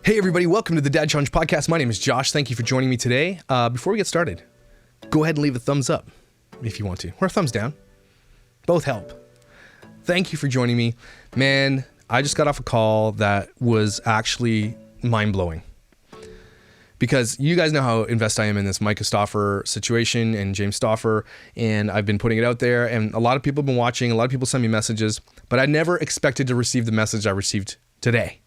Hey everybody, welcome to the Dad Challenge Podcast. My name is Josh. Thank you for joining me today. Before we get started, go ahead and leave a thumbs up if you want to, or a thumbs down. Both help. Thank you for joining me. Man, I just got off a call that was actually mind-blowing. Because you guys know how invested I am in this Myka Stauffer situation and James Stauffer, and I've been putting it out there, and a lot of people have been watching, a lot of people send me messages, but I never expected to receive the message I received today.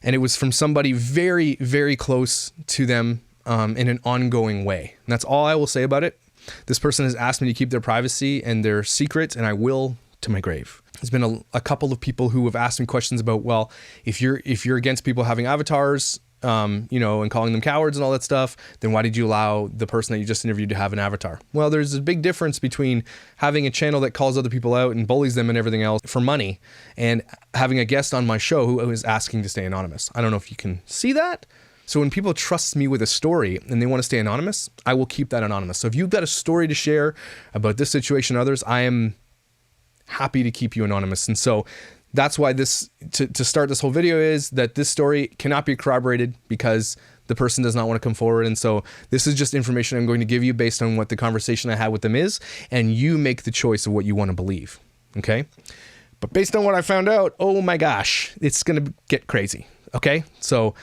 And it was from somebody very, very close to them in an ongoing way. And that's all I will say about it. This person has asked me to keep their privacy and their secret, and I will to my grave. There's been a couple of people who have asked me questions about, well, if you're against people having avatars, and calling them cowards and all that stuff, then why did you allow the person that you just interviewed to have an avatar? Well, there's a big difference between having a channel that calls other people out and bullies them and everything else for money, and having a guest on my show who is asking to stay anonymous. I don't know if you can see that. So when people trust me with a story and they want to stay anonymous, I will keep that anonymous. So if you've got a story to share about this situation or others, I am happy to keep you anonymous. And so that's why this, to start this whole video, is that this story cannot be corroborated because the person does not want to come forward. And so this is just information I'm going to give you based on what the conversation I had with them is, and you make the choice of what you want to believe, okay? But based on what I found out, oh my gosh, it's going to get crazy, okay? So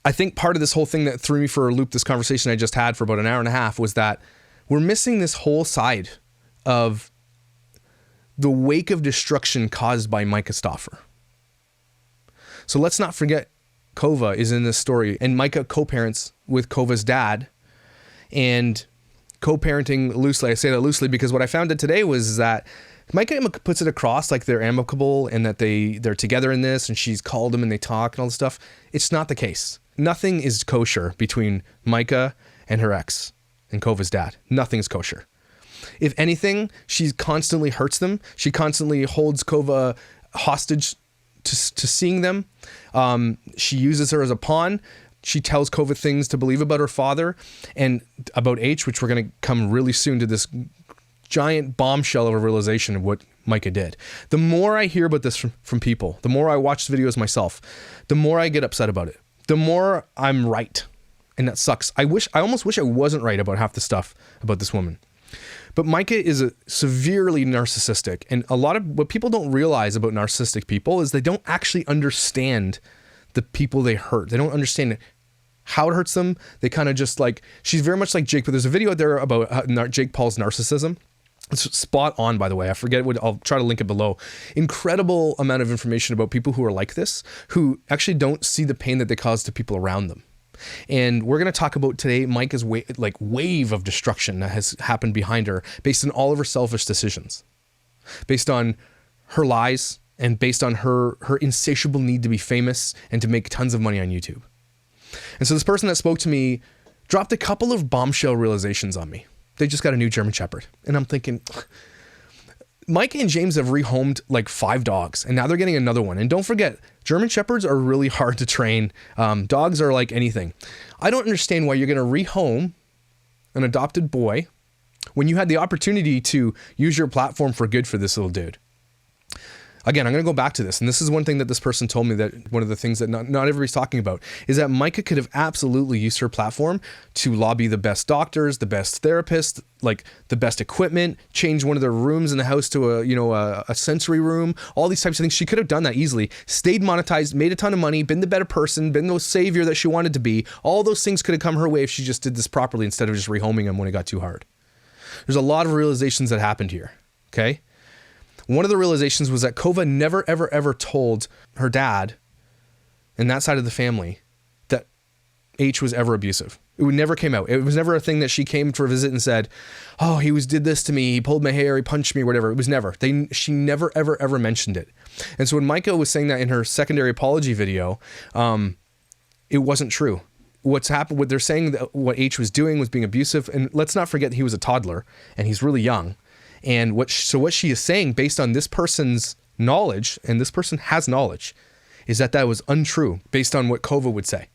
I think part of this whole thing that threw me for a loop, this conversation I just had for about an hour and a half, was that we're missing this whole side of the wake of destruction caused by Myka Stauffer. So let's not forget Kova is in this story, and Myka co-parents with Kova's dad, and co-parenting loosely. I say that loosely because what I found out today was that Myka puts it across like they're amicable and that they're together in this, and she's called them and they talk and all this stuff. It's not the case. Nothing is kosher between Myka and her ex and Kova's dad. Nothing's kosher. If anything, she constantly hurts them. She constantly holds Kova hostage to seeing them. She uses her as a pawn. She tells Kova things to believe about her father and about H, which we're going to come really soon to this giant bombshell of a realization of what Myka did. The more I hear about this from people, the more I watch the videos myself, the more I get upset about it. The more I'm right. And that sucks. I almost wish I wasn't right about half the stuff about this woman. But Myka is a severely narcissistic, and a lot of what people don't realize about narcissistic people is they don't actually understand the people they hurt. They don't understand how it hurts them. They kind of just like, she's very much like Jake, but there's a video out there about Jake Paul's narcissism. It's spot on, by the way. I forget what, I'll try to link it below. Incredible amount of information about people who are like this, who actually don't see the pain that they cause to people around them. And we're going to talk about today Myka's wave of destruction that has happened behind her based on all of her selfish decisions, based on her lies, and based on her insatiable need to be famous and to make tons of money on YouTube. And so this person that spoke to me dropped a couple of bombshell realizations on me. They just got a new German Shepherd. And I'm thinking, Myka and James have rehomed like 5 dogs, and now they're getting another one. And don't forget, German Shepherds are really hard to train. Dogs are like anything. I don't understand why you're going to rehome an adopted boy when you had the opportunity to use your platform for good for this little dude. Again, I'm going to go back to this, and this is one thing that this person told me, that one of the things that not everybody's talking about is that Myka could have absolutely used her platform to lobby the best doctors, the best therapists, like the best equipment, change one of their rooms in the house to a sensory room, all these types of things. She could have done that easily, stayed monetized, made a ton of money, been the better person, been the savior that she wanted to be. All those things could have come her way if she just did this properly instead of just rehoming him when it got too hard. There's a lot of realizations that happened here, okay? One of the realizations was that Kova never, ever, ever told her dad and that side of the family that H was ever abusive. It never came out. It was never a thing that she came for a visit and said, oh, he did this to me, he pulled my hair, he punched me, or whatever. It was never. She never, ever, ever mentioned it. And so when Myka was saying that in her secondary apology video, it wasn't true. What's happened, what they're saying, that what H was doing was being abusive. And let's not forget that he was a toddler and he's really young. And what she is saying, based on this person's knowledge, and this person has knowledge, is that was untrue based on what Kova would say.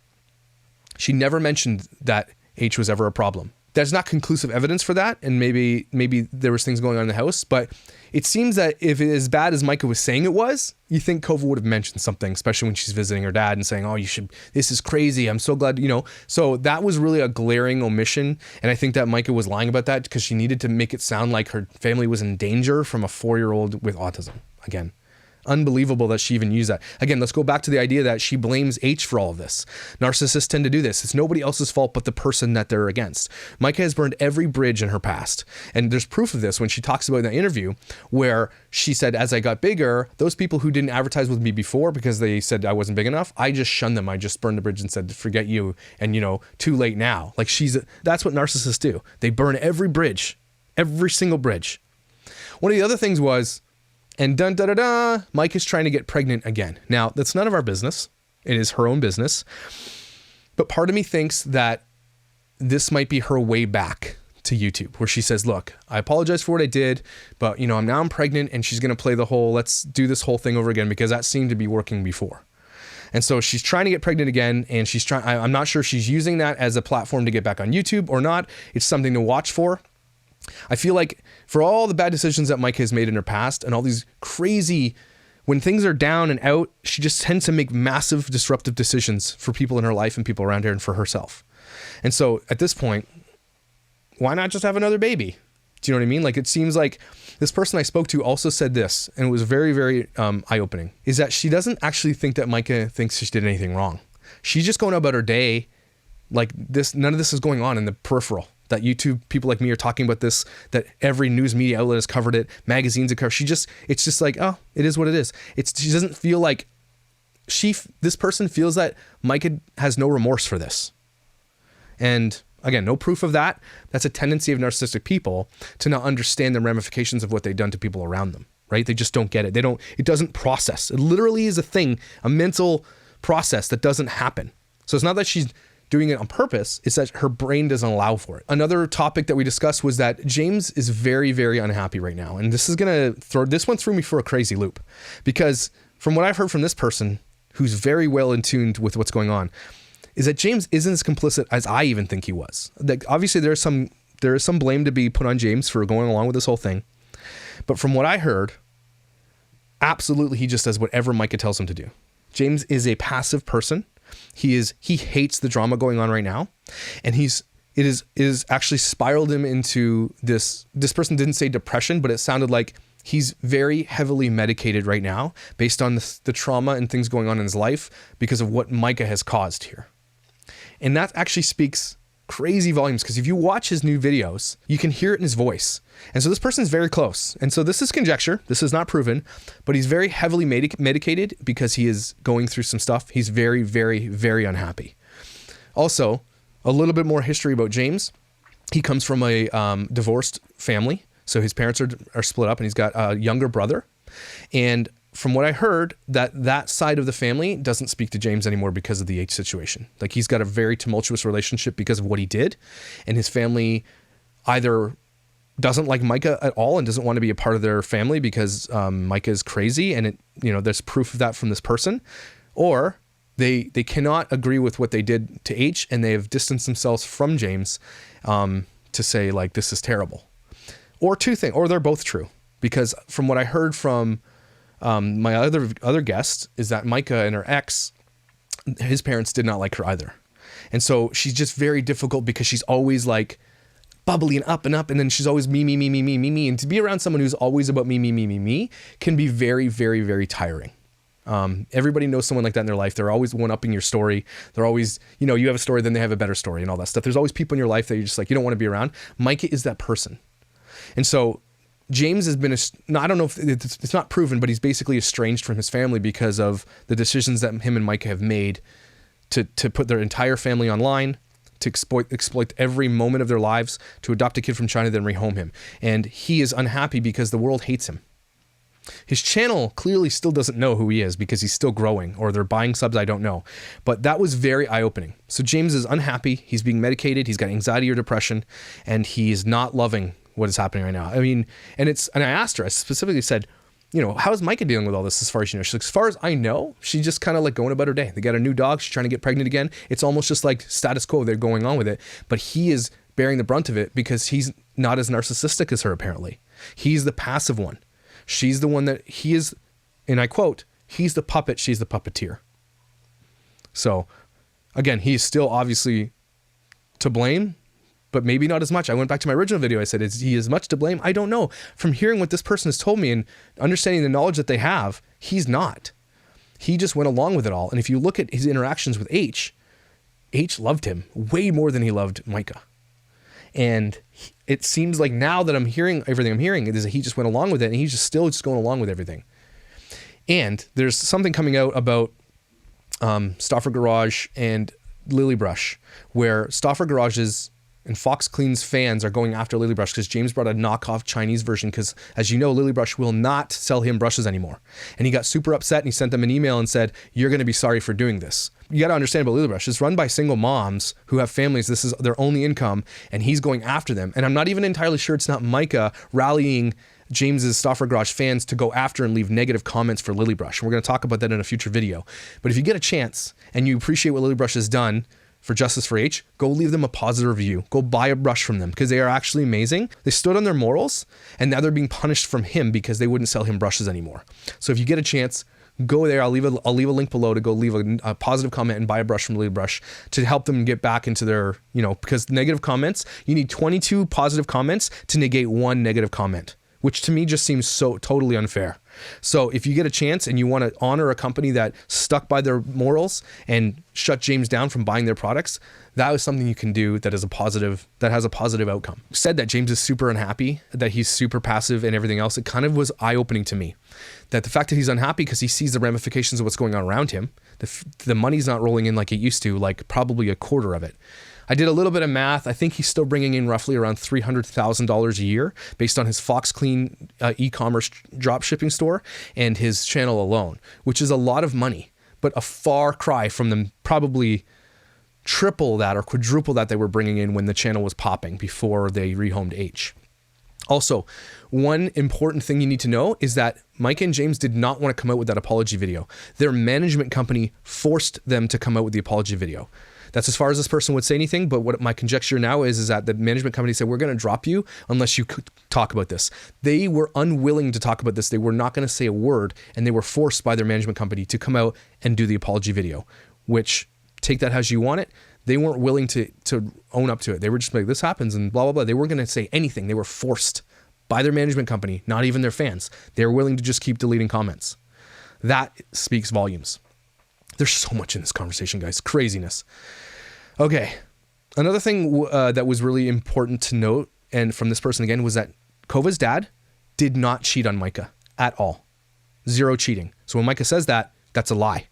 She never mentioned that H was ever a problem. there's not conclusive evidence for that, and maybe there was things going on in the house, but it seems that if it is as bad as Myka was saying it was, you think Kova would have mentioned something, especially when she's visiting her dad and saying, oh, this is crazy, I'm so glad, So that was really a glaring omission, and I think that Myka was lying about that because she needed to make it sound like her family was in danger from a 4-year-old with autism. Again, unbelievable that she even used that. Again, let's go back to the idea that she blames H for all of this. Narcissists tend to do this. It's nobody else's fault but the person that they're against. Myka has burned every bridge in her past. And there's proof of this when she talks about in that interview where she said, as I got bigger, those people who didn't advertise with me before because they said I wasn't big enough, I just shunned them. I just burned the bridge and said, forget you. And too late now. Like that's what narcissists do. They burn every bridge, every single bridge. One of the other things was, and Myka's trying to get pregnant again. Now, that's none of our business. It is her own business. But part of me thinks that this might be her way back to YouTube, where she says, look, I apologize for what I did, but I'm pregnant, and she's going to play the whole, let's do this whole thing over again, because that seemed to be working before. And so she's trying to get pregnant again, and I'm not sure if she's using that as a platform to get back on YouTube or not. It's something to watch for. I feel like for all the bad decisions that Myka has made in her past and all these crazy, when things are down and out, she just tends to make massive disruptive decisions for people in her life and people around her and for herself. And so at this point, why not just have another baby? Do you know what I mean? Like, it seems like this person I spoke to also said this, and it was very, very eye-opening, is that she doesn't actually think that Myka thinks she did anything wrong. She's just going about her day like this. None of this is going on in the peripheral. That YouTube people like me are talking about this, that every news media outlet has covered it, magazines have covered. It's just like, oh, it is what it is. She doesn't feel like this person feels that Myka has no remorse for this. And again, no proof of that. That's a tendency of narcissistic people to not understand the ramifications of what they've done to people around them, right? They just don't get it. It doesn't process. It literally is a thing, a mental process that doesn't happen. So it's not that she's doing it on purpose, it's that her brain doesn't allow for it. Another topic that we discussed was that James is very, very unhappy right now. And this one threw me for a crazy loop, because from what I've heard from this person who's very well in tuned with what's going on, is that James isn't as complicit as I even think he was. Like, obviously there is some blame to be put on James for going along with this whole thing. But from what I heard, absolutely he just does whatever Myka tells him to do. James is a passive person. He hates the drama going on right now, and it is actually spiraled him into this person didn't say depression, but it sounded like he's very heavily medicated right now based on the trauma and things going on in his life because of what Myka has caused here. And that actually speaks crazy volumes, because if you watch his new videos, you can hear it in his voice. And so this person is very close. And so this is conjecture. This is not proven, but he's very heavily medicated because he is going through some stuff. He's very, very, very unhappy. Also, a little bit more history about James. He comes from a divorced family. So his parents are split up, and he's got a younger brother. And from what I heard, that side of the family doesn't speak to James anymore because of the H situation. Like, he's got a very tumultuous relationship because of what he did, and his family either doesn't like Myka at all and doesn't want to be a part of their family because Myka is crazy, and there's proof of that from this person, or they cannot agree with what they did to H, and they have distanced themselves from James to say, like, this is terrible. Or or they're both true, because from what I heard from my other guest is that Myka and her ex, his parents did not like her either. And so she's just very difficult because she's always like bubbly and up, and then she's always me. And to be around someone who's always about me can be very, very, very tiring. Everybody knows someone like that in their life. They're always one-upping your story. They're always, you have a story, then they have a better story and all that stuff. There's always people in your life that you're just like, you don't want to be around. Myka is that person. And so James has been, I don't know if it's not proven, but he's basically estranged from his family because of the decisions that him and Myka have made to put their entire family online, to exploit every moment of their lives, to adopt a kid from China, then rehome him. And he is unhappy because the world hates him. His channel clearly still doesn't know who he is because he's still growing, or they're buying subs, I don't know. But that was very eye-opening. So James is unhappy. He's being medicated. He's got anxiety or depression, and he is not loving what is happening right now. I mean, and I asked her, I specifically said, how's Myka dealing with all this as far as you know? She's like, as far as I know, she's just kind of like going about her day. They got a new dog. She's trying to get pregnant again. It's almost just like status quo. They're going on with it. But he is bearing the brunt of it because he's not as narcissistic as her, apparently. He's the passive one. She's the one that he is, and I quote, he's the puppet, she's the puppeteer. So again, he's still obviously to blame, but maybe not as much. I went back to my original video. I said, is he as much to blame? I don't know. From hearing what this person has told me and understanding the knowledge that they have, he's not. He just went along with it all. And if you look at his interactions with H loved him way more than he loved Myka. And it seems like now that I'm hearing everything I'm hearing, is that he just went along with it and he's just still just going along with everything. And there's something coming out about Stauffer Garage and Lily Brush, where Stauffer Garage's and Fox Clean's fans are going after Lily Brush because James brought a knockoff Chinese version because, as you know, Lily Brush will not sell him brushes anymore. And he got super upset and he sent them an email and said, you're going to be sorry for doing this. You got to understand about Lily Brush. It's run by single moms who have families. This is their only income and he's going after them. And I'm not even entirely sure it's not Myka rallying James's Stauffer Garage fans to go after and leave negative comments for Lily Brush. We're going to talk about that in a future video. But if you get a chance and you appreciate what Lily Brush has done for Justice for H, go leave them a positive review. Go buy a brush from them because they are actually amazing. They stood on their morals and now they're being punished from him because they wouldn't sell him brushes anymore. So if you get a chance, go there. I'll leave a link below to go leave a positive comment and buy a brush from Lily Brush to help them get back into their, because negative comments, you need 22 positive comments to negate one negative comment, which to me just seems so totally unfair. So if you get a chance and you want to honor a company that stuck by their morals and shut James down from buying their products, that is something you can do that has a positive outcome. Said that James is super unhappy, that he's super passive and everything else. It kind of was eye-opening to me that the fact that he's unhappy because he sees the ramifications of what's going on around him, the money's not rolling in like it used to, like probably a quarter of it. I did a little bit of math. I think he's still bringing in roughly around $300,000 a year based on his Fox Clean e-commerce drop shipping store and his channel alone, which is a lot of money, but a far cry from them probably triple that or quadruple that they were bringing in when the channel was popping before they rehomed H. Also, one important thing you need to know is that Myka and James did not want to come out with that apology video. Their management company forced them to come out with the apology video. That's as far as this person would say anything, but what my conjecture now is that the management company said, we're going to drop you unless you could talk about this. They were unwilling to talk about this. They were not going to say a word, and they were forced by their management company to come out and do the apology video, which, take that as you want it, they weren't willing to own up to it. They were just like, this happens and blah, blah, blah. They weren't going to say anything. They were forced by their management company, not even their fans. They were willing to just keep deleting comments. That speaks volumes. There's so much in this conversation, guys. Craziness. Okay. Another thing that was really important to note, and from this person again, was that Kova's dad did not cheat on Myka at all. Zero cheating. So when Myka says that, that's a lie.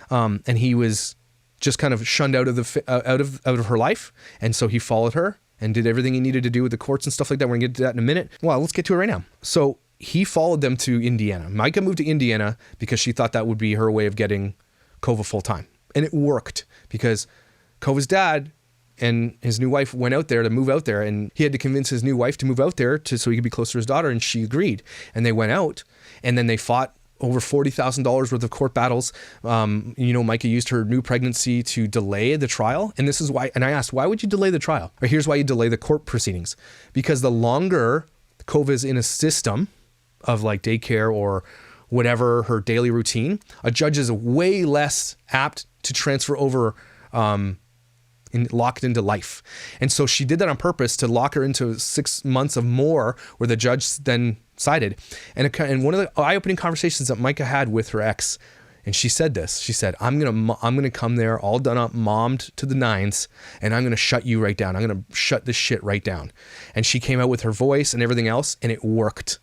And he was just kind of shunned out of her life. And so he followed her and did everything he needed to do with the courts and stuff like that. We're gonna get to that in a minute. Well, let's get to it right now. So he followed them to Indiana. Myka moved to Indiana because she thought that would be her way of getting Kova full time. And it worked because Kova's dad and his new wife went out there to move out there, and he had to convince his new wife to move out there so he could be closer to his daughter, and she agreed. And they went out, and then they fought over $40,000 worth of court battles. Myka used her new pregnancy to delay the trial. And this is why, and I asked, why would you delay the trial? Or here's why you delay the court proceedings. Because the longer Kova's in a system of like daycare or whatever her daily routine, a judge is way less apt to transfer over locked into life. And so she did that on purpose to lock her into 6 months of more where the judge then sided. And one of the eye-opening conversations that Myka had with her ex, and she said this, she said, I'm gonna come there all done up, mommed to the nines, and I'm gonna shut you right down. I'm gonna shut this shit right down. And she came out with her voice and everything else, and it worked.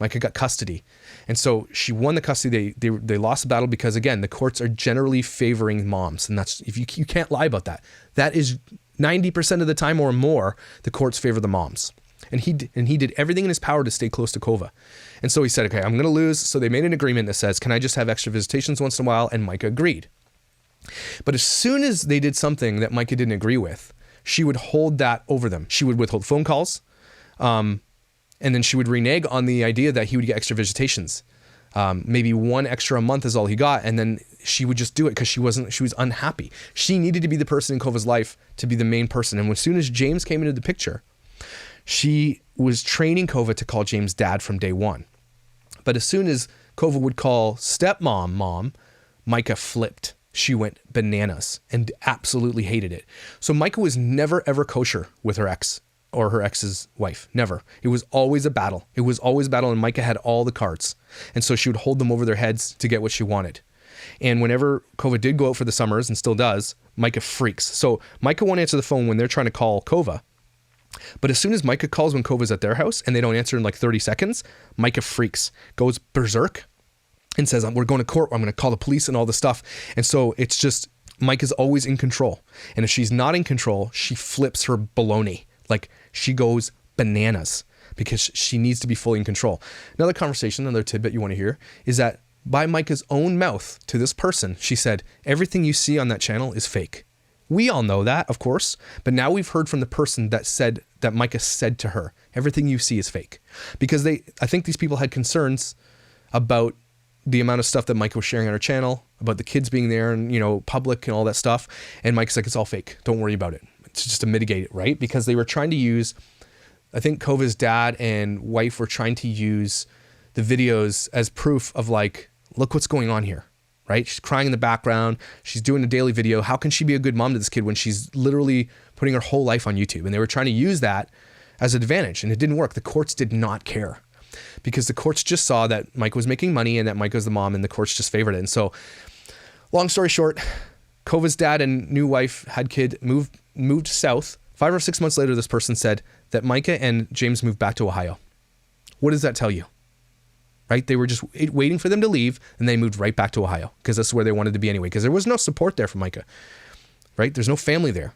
Myka got custody. And so she won the custody. They lost the battle because, again, the courts are generally favoring moms. And that's, if you can't lie about that. That is 90% of the time or more, the courts favor the moms. And he did everything in his power to stay close to Kova. And so he said, okay, I'm going to lose. So they made an agreement that says, can I just have extra visitations once in a while? And Myka agreed. But as soon as they did something that Myka didn't agree with, she would hold that over them. She would withhold phone calls. And then she would renege on the idea that he would get extra visitations. Maybe one extra a month is all he got. And then she would just do it because she was unhappy. She needed to be the person in Kova's life to be the main person. And as soon as James came into the picture, she was training Kova to call James dad from day one. But as soon as Kova would call stepmom mom, Myka flipped. She went bananas and absolutely hated it. So Myka was never ever kosher with her ex or her ex's wife. Never. It was always a battle. It was always a battle, and Myka had all the cards. And so she would hold them over their heads to get what she wanted. And whenever Kova did go out for the summers, and still does, Myka freaks. So Myka won't answer the phone when they're trying to call Kova. But as soon as Myka calls when Kova's at their house and they don't answer in like 30 seconds, Myka freaks, goes berserk, and says, we're going to court, I'm going to call the police and all this stuff. And so it's just, Myka's always in control. And if she's not in control, she flips her baloney. Like, she goes bananas because she needs to be fully in control. Another conversation, another tidbit you want to hear is that by Myka's own mouth to this person, she said, everything you see on that channel is fake. We all know that, of course, but now we've heard from the person that Myka said to her, everything you see is fake. Because I think these people had concerns about the amount of stuff that Myka was sharing on her channel, about the kids being there and, public and all that stuff. And Myka's like, it's all fake. Don't worry about it. It's just to mitigate it, right? Because they were trying to use, I think Kova's dad and wife were trying to use the videos as proof of like, look what's going on here, right? She's crying in the background. She's doing a daily video. How can she be a good mom to this kid when she's literally putting her whole life on YouTube? And they were trying to use that as an advantage, and it didn't work. The courts did not care because the courts just saw that Myka was making money and that Myka was the mom, and the courts just favored it. And so, long story short, Kova's dad and new wife had kid, moved south. 5 or 6 months later, this person said that Myka and James moved back to Ohio. What does that tell you? Right? They were just waiting for them to leave, and they moved right back to Ohio because that's where they wanted to be anyway, because there was no support there for Myka, right? There's no family there.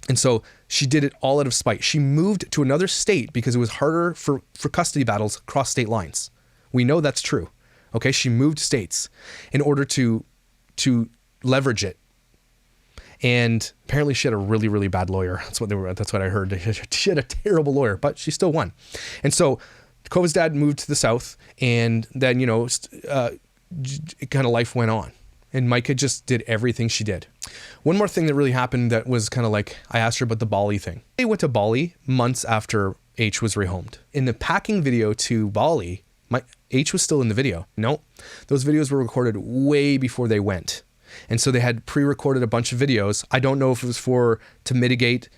And so she did it all out of spite. She moved to another state because it was harder for custody battles across state lines. We know that's true. Okay, she moved states in order to leverage it. And apparently she had a really, really bad lawyer. That's what I heard. She had a terrible lawyer, but she still won. And so Kova's dad moved to the south, and then, kind of life went on. And Myka just did everything she did. One more thing that really happened that was kind of like, I asked her about the Bali thing. They went to Bali months after H was rehomed. In the packing video to Bali, H was still in the video. No, those videos were recorded way before they went. And so they had pre-recorded a bunch of videos. I don't know if it was to mitigate.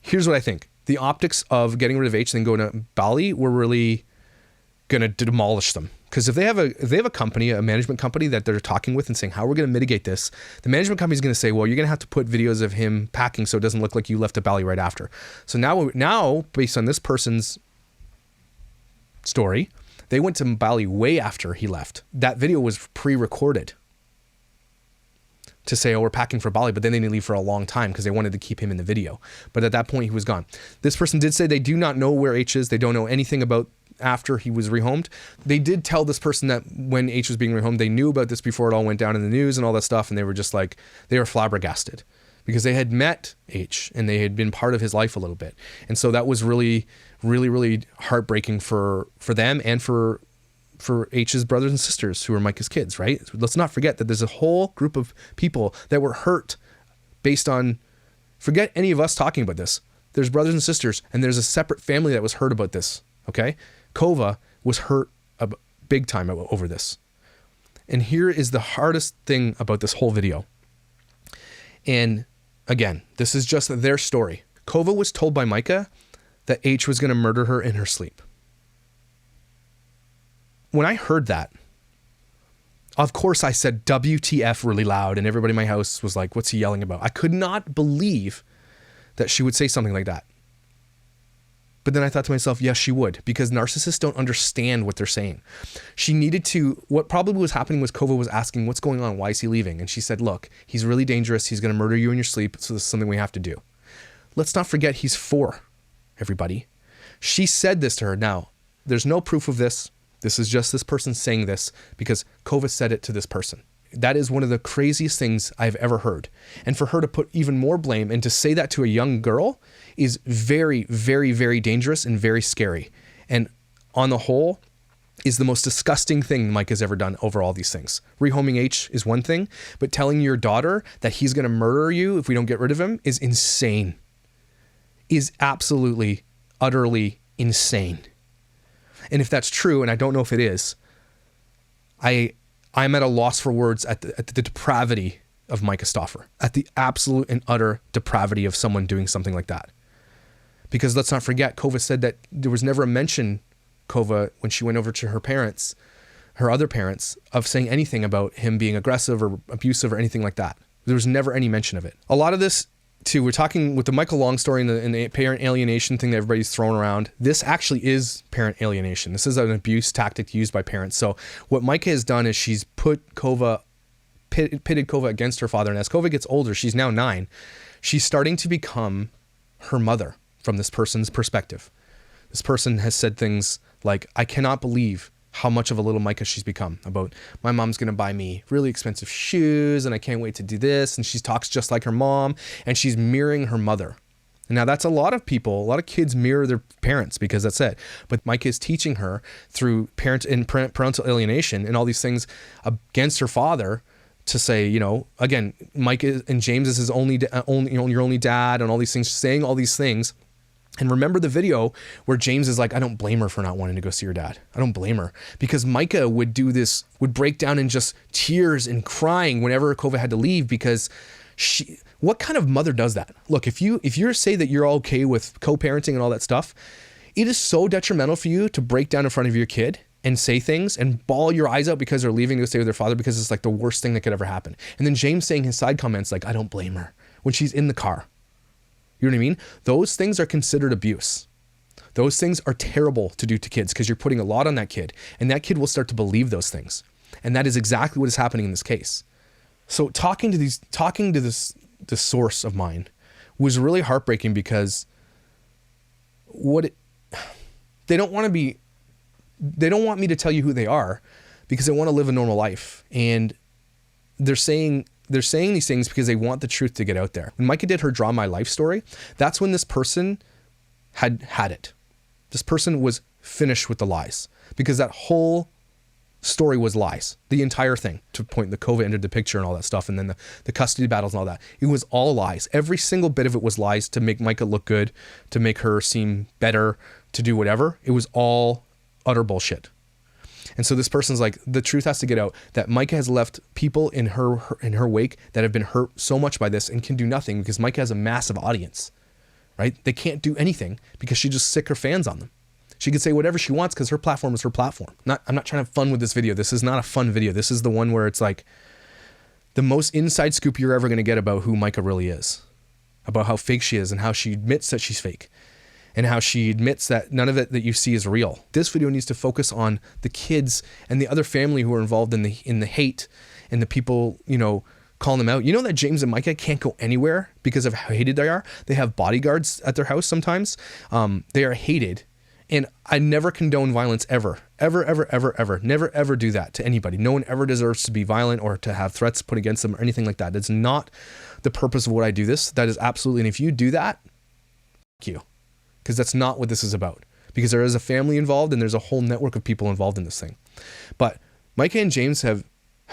Here's what I think. The optics of getting rid of H and then going to Bali were really going to demolish them. Because if they have a company, a management company that they're talking with and saying, how we're going to mitigate this, the management company is going to say, well, you're going to have to put videos of him packing so it doesn't look like you left a Bali right after. So now based on this person's story, they went to Bali way after he left. That video was pre-recorded to say, oh, we're packing for Bali, but then they didn't leave for a long time because they wanted to keep him in the video. But at that point, he was gone. This person did say they do not know where H is. They don't know anything about after he was rehomed. They did tell this person that when H was being rehomed, they knew about this before it all went down in the news and all that stuff. And they were just like, they were flabbergasted because they had met H and they had been part of his life a little bit. And so that was really, really, really heartbreaking for them and for H's brothers and sisters who were Myka's kids, right? Let's not forget that there's a whole group of people that were hurt based on, forget any of us talking about this. There's brothers and sisters, and there's a separate family that was hurt about this, okay? Kova was hurt big time over this. And here is the hardest thing about this whole video. And again, this is just their story. Kova was told by Myka that H was going to murder her in her sleep. When I heard that, of course I said WTF really loud, and everybody in my house was like, what's he yelling about? I could not believe that she would say something like that. But then I thought to myself, yes, she would, because narcissists don't understand what they're saying. She needed to, what probably was happening was Kova was asking, what's going on? Why is he leaving? And she said, look, he's really dangerous. He's going to murder you in your sleep. So this is something we have to do. Let's not forget he's 4, everybody. She said this to her. Now, there's no proof of this. This is just this person saying this because Kova said it to this person. That is one of the craziest things I've ever heard. And for her to put even more blame and to say that to a young girl is very, very, very dangerous and very scary. And on the whole, is the most disgusting thing Myka's ever done over all these things. Rehoming H is one thing, but telling your daughter that he's going to murder you if we don't get rid of him is insane. Is absolutely, utterly insane. And if that's true, and I don't know if it is, I'm at a loss for words at the depravity of Myka Stauffer, at the absolute and utter depravity of someone doing something like that. Because let's not forget, Kova said that there was never a mention, Kova, when she went over to her parents, her other parents, of saying anything about him being aggressive or abusive or anything like that. There was never any mention of it. A lot of this, too, we're talking with the Michael Long story and the parent alienation thing that everybody's throwing around. This actually is parent alienation. This is an abuse tactic used by parents. So what Myka has done is she's pitted Kova against her father. And as Kova gets older, she's now 9, she's starting to become her mother from this person's perspective. This person has said things like, I cannot believe how much of a little Myka she's become, about my mom's going to buy me really expensive shoes and I can't wait to do this. And she talks just like her mom, and she's mirroring her mother. And now that's a lot of people, a lot of kids mirror their parents because that's it. But Myka is teaching her through parental alienation and all these things against her father to say, you know, again, Myka and James is his only, you know, your only dad, and all these things, saying all these things. And remember the video where James is like, I don't blame her for not wanting to go see her dad. I don't blame her. Because Myka would do this, would break down in just tears and crying whenever Kova had to leave, because what kind of mother does that? Look, if you say that you're okay with co-parenting and all that stuff, it is so detrimental for you to break down in front of your kid and say things and bawl your eyes out because they're leaving to go stay with their father, because it's like the worst thing that could ever happen. And then James saying his side comments like, I don't blame her, when she's in the car. You know what I mean? Those things are considered abuse. Those things are terrible to do to kids because you're putting a lot on that kid, and that kid will start to believe those things. And that is exactly what is happening in this case. So talking to this source of mine was really heartbreaking, because they don't want me to tell you who they are, because they want to live a normal life. And they're saying these things because they want the truth to get out there. When Myka did her Draw My Life story, that's when this person had it. This person was finished with the lies, because that whole story was lies. The entire thing, to point the Kova entered the picture and all that stuff, and then the custody battles and all that. It was all lies. Every single bit of it was lies to make Myka look good, to make her seem better, to do whatever. It was all utter bullshit. And so this person's like, the truth has to get out, that Myka has left people in her wake that have been hurt so much by this and can do nothing, because Myka has a massive audience, right? They can't do anything because she just sick her fans on them. She could say whatever she wants because her platform is her platform. I'm not trying to have fun with this video. This is not a fun video. This is the one where it's like the most inside scoop you're ever going to get about who Myka really is, about how fake she is and how she admits that she's fake, and how she admits that none of it that you see is real. This video needs to focus on the kids and the other family who are involved in the hate, and the people, you know, calling them out. You know that James and Myka can't go anywhere because of how hated they are? They have bodyguards at their house sometimes. They are hated. And I never condone violence ever. Ever, ever, ever, ever. Never, ever do that to anybody. No one ever deserves to be violent or to have threats put against them or anything like that. That's not the purpose of what I do this. That is absolutely, and if you do that, fuck you. Because that's not what this is about. Because there is a family involved, and there's a whole network of people involved in this thing. But Myka and James have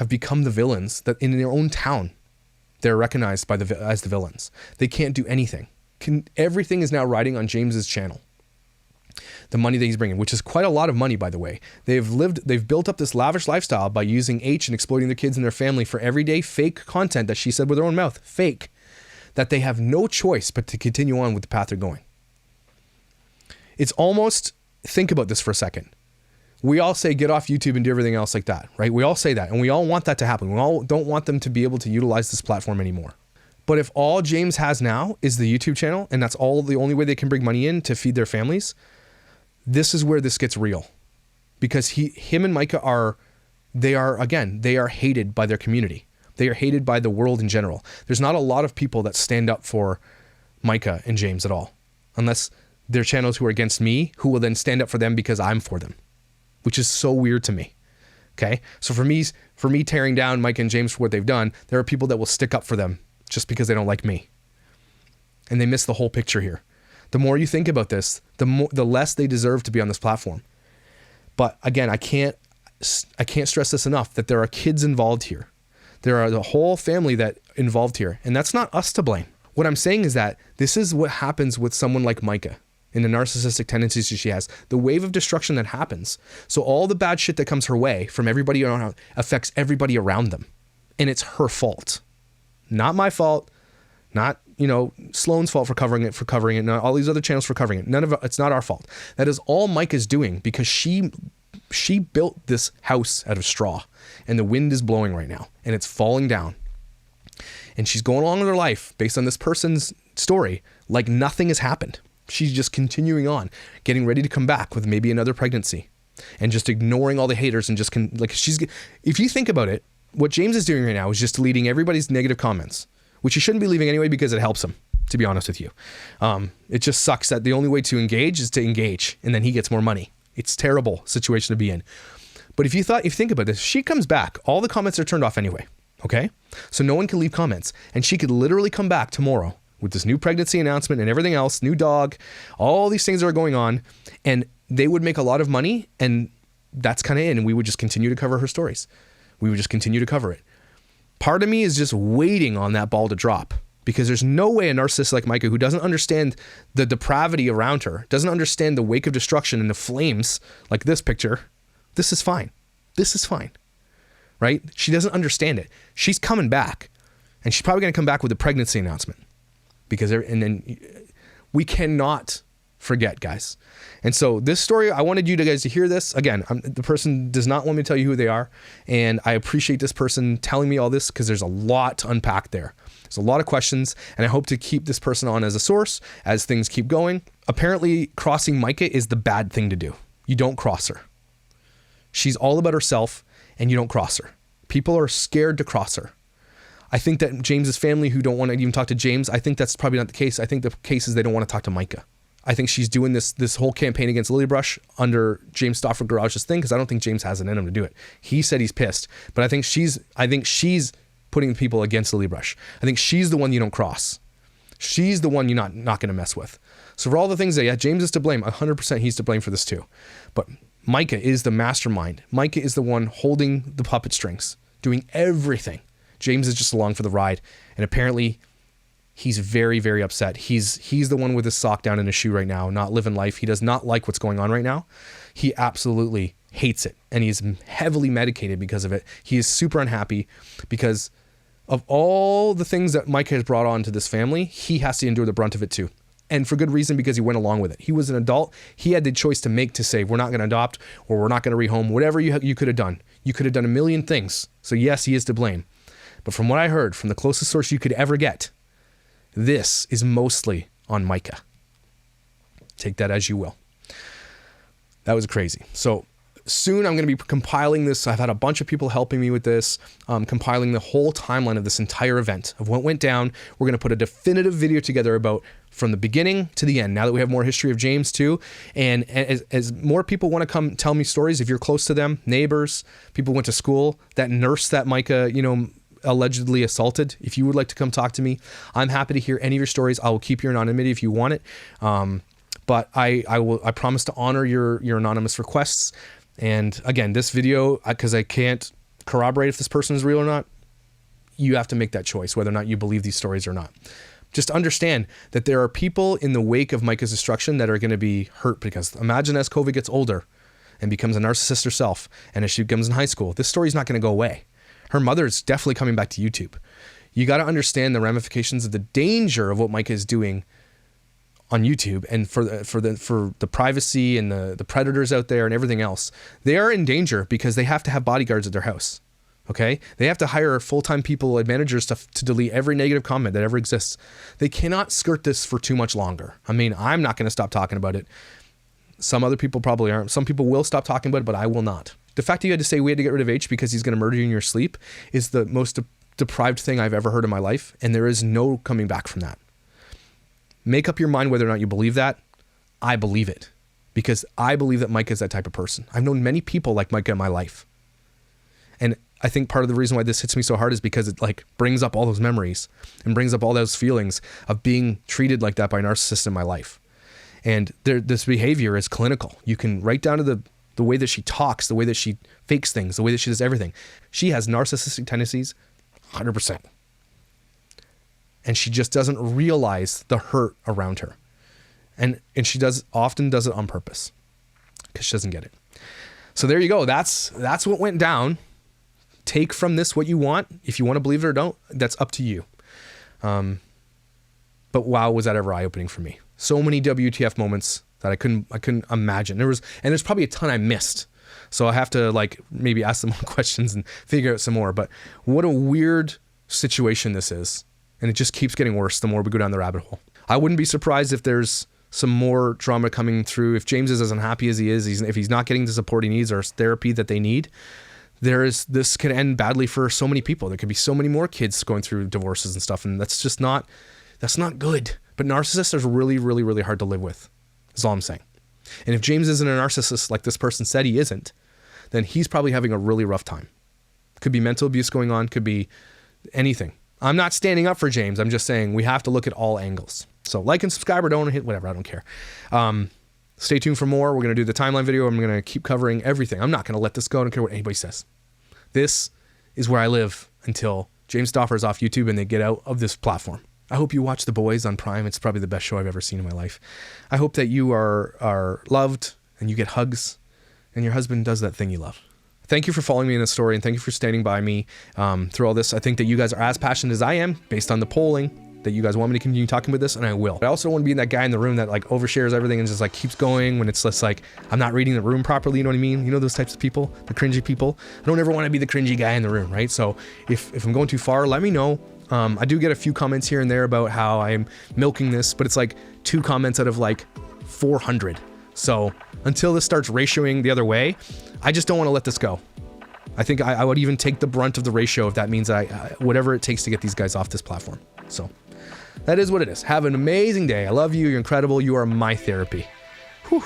become the villains that in their own town, they're recognized as the villains. They can't do anything. Everything is now riding on James's channel. The money that he's bringing, which is quite a lot of money, by the way. They've built up this lavish lifestyle by using H and exploiting their kids and their family for everyday fake content that she said with her own mouth, fake, that they have no choice but to continue on with the path they're going. It's almost, think about this for a second. We all say get off YouTube and do everything else like that, right? We all say that, and we all want that to happen. We all don't want them to be able to utilize this platform anymore. But if all James has now is the YouTube channel, and that's the only way they can bring money in to feed their families, this is where this gets real. Because him and Myka they are hated by their community. They are hated by the world in general. There's not a lot of people that stand up for Myka and James at all, unless they're channels who are against me, who will then stand up for them because I'm for them, which is so weird to me. Okay. So for me tearing down Myka and James for what they've done, there are people that will stick up for them just because they don't like me. And they miss the whole picture here. The more you think about this, the less they deserve to be on this platform. But again, I can't stress this enough that there are kids involved here. There are the whole family that involved here, and that's not us to blame. What I'm saying is that this is what happens with someone like Myka and the narcissistic tendencies she has, the wave of destruction that happens. So all the bad shit that comes her way from everybody around affects everybody around them. And it's her fault. Not my fault, not, Sloane's fault for covering it, not all these other channels for covering it. It's not our fault. That is all Myka's doing because she built this house out of straw, and the wind is blowing right now and it's falling down. And she's going along with her life based on this person's story like nothing has happened. She's just continuing on, getting ready to come back with maybe another pregnancy and just ignoring all the haters and if you think about it, what James is doing right now is just deleting everybody's negative comments, which he shouldn't be leaving anyway because it helps him, to be honest with you. It just sucks that the only way to engage is to engage, and then he gets more money. It's a terrible situation to be in. But if you think about this, she comes back, all the comments are turned off anyway. Okay? So no one can leave comments, and she could literally come back tomorrow with this new pregnancy announcement and everything else, new dog, all these things that are going on, and they would make a lot of money, and that's kind of it, and we would just continue to cover her stories. We would just continue to cover it. Part of me is just waiting on that ball to drop, because there's no way a narcissist like Myka, who doesn't understand the depravity around her, doesn't understand the wake of destruction and the flames, like this picture, this is fine. This is fine. Right? She doesn't understand it. She's coming back, and she's probably going to come back with a pregnancy announcement, and then we cannot forget, guys. And so this story, I wanted you guys to hear this. Again, the person does not want me to tell you who they are, and I appreciate this person telling me all this because there's a lot to unpack there. There's a lot of questions, and I hope to keep this person on as a source as things keep going. Apparently, crossing Myka is the bad thing to do. You don't cross her. She's all about herself, and you don't cross her. People are scared to cross her. I think that James's family, who don't want to even talk to James, I think that's probably not the case. I think the case is they don't want to talk to Myka. I think she's doing this whole campaign against Lilybrush under James Stauffer Garage's thing, because I don't think James has it in him to do it. He said he's pissed, but I think she's putting people against Lilybrush. I think she's the one you don't cross. She's the one you're not going to mess with. So for all the things that, James is to blame, 100% he's to blame for this too. But Myka is the mastermind. Myka is the one holding the puppet strings, doing everything. James is just along for the ride. And apparently he's very, very upset. He's the one with his sock down in his shoe right now, not living life. He does not like what's going on right now. He absolutely hates it. And he's heavily medicated because of it. He is super unhappy because of all the things that Myka has brought on to this family. He has to endure the brunt of it too. And for good reason, because he went along with it. He was an adult. He had the choice to make, to say, we're not going to adopt, or we're not going to rehome, whatever you could have done. You could have done a million things. So yes, he is to blame. But from what I heard, from the closest source you could ever get, this is mostly on Myka. Take that as you will. That was crazy. So soon I'm going to be compiling this. I've had a bunch of people helping me with this, compiling the whole timeline of this entire event, of what went down. We're going to put a definitive video together about from the beginning to the end, now that we have more history of James too. And as more people want to come tell me stories, if you're close to them, neighbors, people went to school, that nurse that Myka, allegedly assaulted, if you would like to come talk to me, I'm happy to hear any of your stories. I will keep your anonymity if you want it. But I promise to honor your anonymous requests. And again, this video, because I can't corroborate if this person is real or not, you have to make that choice, whether or not you believe these stories or not. Just understand that there are people in the wake of Myka's destruction that are going to be hurt, because imagine as COVID gets older and becomes a narcissist herself, and as she becomes in high school, this story is not going to go away. Her mother is definitely coming back to YouTube. You got to understand the ramifications of the danger of what Myka is doing on YouTube, and for the privacy and the predators out there and everything else. They are in danger because they have to have bodyguards at their house. Okay? They have to hire full-time people and managers to delete every negative comment that ever exists. They cannot skirt this for too much longer. I mean, I'm not going to stop talking about it. Some other people probably aren't. Some people will stop talking about it, but I will not. The fact that you had to say we had to get rid of H because he's going to murder you in your sleep is the most deprived thing I've ever heard in my life, and there is no coming back from that. Make up your mind whether or not you believe that. I believe it, because I believe that Myka is that type of person. I've known many people like Myka in my life. And I think part of the reason why this hits me so hard is because it brings up all those memories and brings up all those feelings of being treated like that by a narcissist in my life. And this behavior is clinical. You can right down to the way that she talks, the way that she fakes things, the way that she does everything. She has narcissistic tendencies, 100%. And she just doesn't realize the hurt around her. And she often does it on purpose because she doesn't get it. So there you go. That's what went down. Take from this what you want. If you want to believe it or don't, that's up to you. But wow, was that ever eye-opening for me. So many WTF moments that I couldn't imagine. There's probably a ton I missed. So I have to like maybe ask some more questions and figure out some more. But what a weird situation this is. And it just keeps getting worse the more we go down the rabbit hole. I wouldn't be surprised if there's some more drama coming through. If James is as unhappy as he is, if he's not getting the support he needs or therapy that they need, this could end badly for so many people. There could be so many more kids going through divorces and stuff. And that's not good. But narcissists are really, really, really hard to live with. That's all I'm saying. And if James isn't a narcissist like this person said he isn't, then he's probably having a really rough time. Could be mental abuse going on, could be anything. I'm not standing up for James. I'm just saying we have to look at all angles. So like and subscribe or don't hit whatever. I don't care. Stay tuned for more. We're going to do the timeline video. I'm going to keep covering everything. I'm not going to let this go. I don't care what anybody says. This is where I live until James Stauffer is off YouTube and they get out of this platform. I hope you watch The Boys on Prime. It's probably the best show I've ever seen in my life. I hope that you are loved and you get hugs and your husband does that thing you love. Thank you for following me in this story and thank you for standing by me through all this. I think that you guys are as passionate as I am based on the polling that you guys want me to continue talking about this, and I will. I also want to be that guy in the room that like overshares everything and just like keeps going when it's just like I'm not reading the room properly, you know what I mean? You know those types of people, the cringy people? I don't ever want to be the cringy guy in the room, right? So if I'm going too far, let me know. I do get a few comments here and there about how I'm milking this, but it's like 2 comments out of like 400. So until this starts ratioing the other way, I just don't want to let this go. I think I would even take the brunt of the ratio if that means whatever it takes to get these guys off this platform. So that is what it is. Have an amazing day. I love you. You're incredible. You are my therapy. Whew.